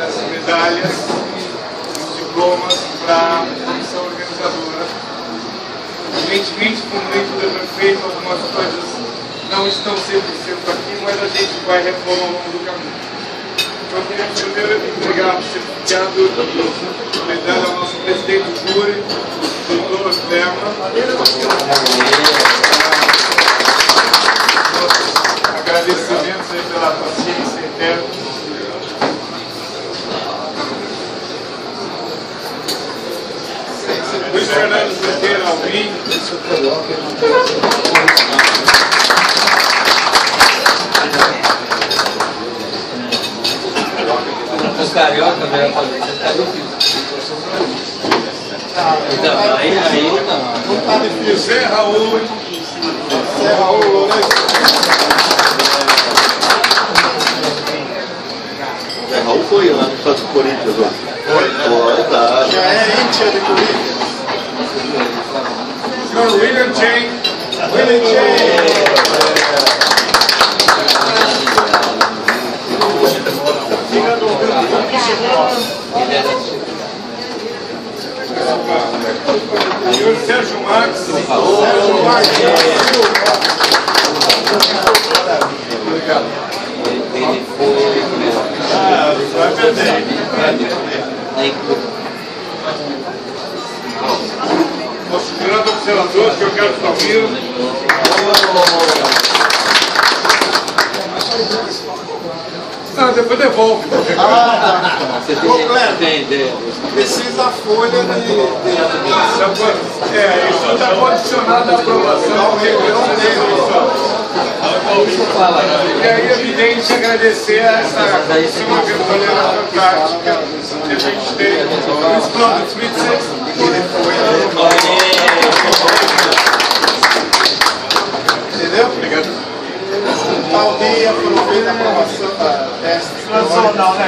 as medalhas, os diplomas para a comissão organizadora. Evidentemente, como nem tudo é perfeito, algumas coisas não estão 100% aqui, mas a gente vai repondo ao longo do caminho. Então, eu queria primeiro entregar o certificado de medalha ao nosso presidente do júri, doutor Lema. Agradecimentos aí pela paciência interna. Luiz Fernando Cerqueira Alvim. Os carioca, velho, tá difícil. Então, aí não. Tá difícil. Zé Raul. Zé Raul Lourenço. Zé Raul foi lá no Santos Corinthians, ó. Foi, tá. Já é íntia de Corinthians. Senhor William Chen. William Chen. Senhor Sérgio Marques. Sérgio Marques. Obrigado. Ele foi. Vai perder. Nosso grande observador, que eu quero Flamir. Não, depois devolve. Você tem ideia? Precisa a folha de... isso está condicionado à aprovação. E aí, evidente, agradecer a essa comissão organizadora fantástica que a gente tem. Luiz Cláudio Fritz, entendeu? Obrigado. Tal dia aproveita a aprovação da teste. Nacional, né?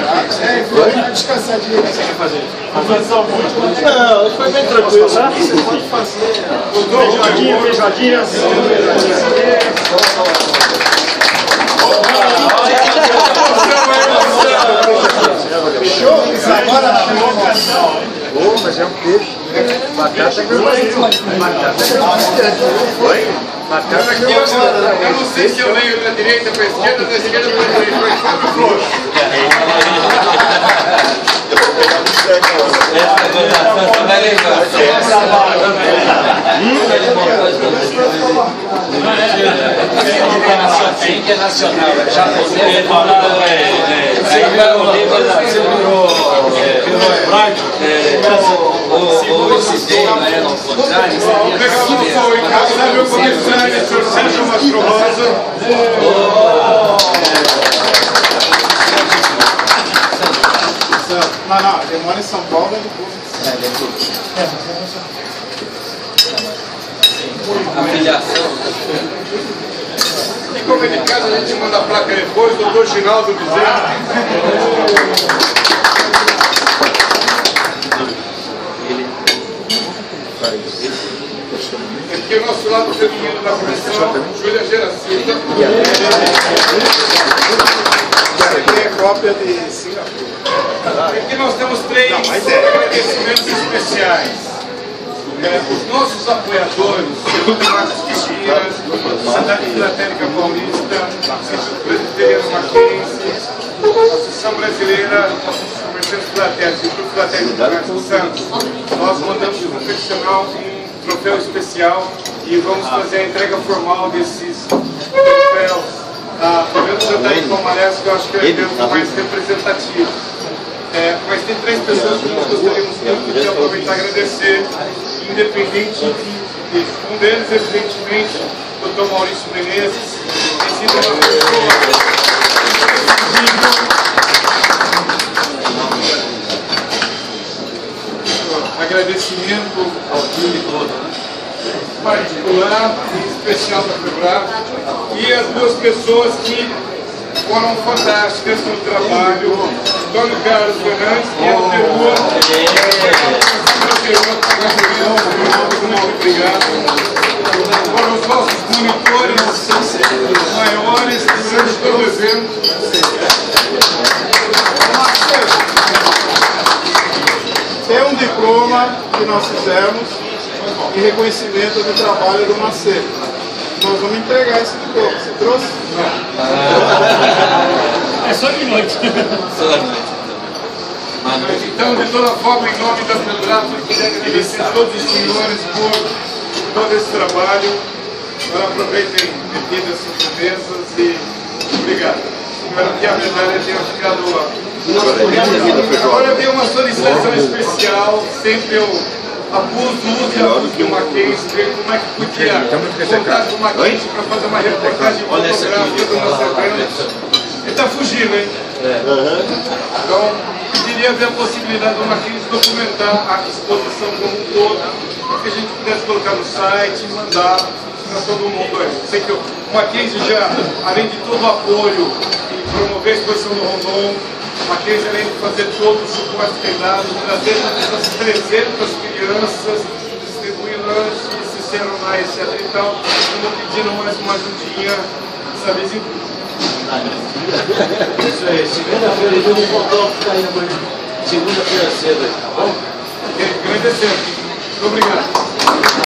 Vai descansadinho. O que você quer fazer? Não, foi bem tranquilo, tá? Você pode fazer. Feijoadinha. Show! Agora na provocação. Mas é um peixe. Batata grande. Oi? Batata Eu não sei se eu leio da direita para a esquerda, da esquerda para a direita, mas sempre frouxo. Essa votação você vai levar. Assim que é nacional, é japonês. Aí vai o livro ou esse tema aí, não contrário. Legal, foi encaixar meu comissário, senhor Sérgio Mastro Rosa. Não, demora em São Paulo é depois. A filiação. E como é de casa, a gente manda a placa depois, doutor Ginaldo Bezerra. Aqui o nosso lado feminino da comissão, Júlia Geracita. Essa aqui é cópia de Singapura. Aqui nós temos três agradecimentos especiais. Os nossos apoiadores, o Marcos Quixira, Sociedade Filatélica Paulista, Instituto Presbiteriano Mackenzie, Associação Brasileira, Comerciantes Filatélicos, Instituto Filatélico de Santos. Nós mandamos confeccionar um troféu especial e vamos fazer a entrega formal desses troféus. Pelo menos eu estou em Palmares, que eu acho que é o evento mais representativo. Mas tem três pessoas que nós gostaríamos muito de aproveitar e agradecer, independente de um deles, evidentemente, o Dr. Maurício Menezes, tem sido uma pessoa agradecimento ao time todo, particular e especial da FEBRAP, e as duas pessoas que foram fantásticas no trabalho, Antônio Carlos Fernandes e a Perua. Muito obrigado. Agora os nossos monitores maiores durante todo o evento. É um diploma que nós fizemos em reconhecimento do trabalho do Macedo. Nós vamos entregar esse diploma. Você trouxe? É só de noite. Então, de toda forma, em nome da Febrato, eu queria agradecer a todos os senhores por todo esse trabalho. Agora aproveitem bebidas, sobremesas e obrigado. Espero que a medalha tenha ficado lá. Agora tem uma solicitação especial, sempre eu abuso e abuso do Mackenzie, ver como é que podia contar com o Mackenzie para fazer uma reportagem fotográfica do nosso evento. Ele está fugindo, hein? Então, eu queria ver a possibilidade do Mackenzie documentar a exposição como um todo, para que a gente pudesse colocar no site e mandar para todo mundo aí. Sei que o Mackenzie já, além de todo o apoio e promover a exposição do Rondon, o Mackenzie, além de fazer todo o suporte que tem dado, trazer essas 300 crianças, distribuir lanches, ciceronais, etc. Então, estamos pedindo mais uma ajudinha dessa vez em tudo. Isso aí, segunda-feira eu vou fotógrafo aí amanhã. Segunda-feira cedo aí, tá bom? Grande exemplo. Muito obrigado.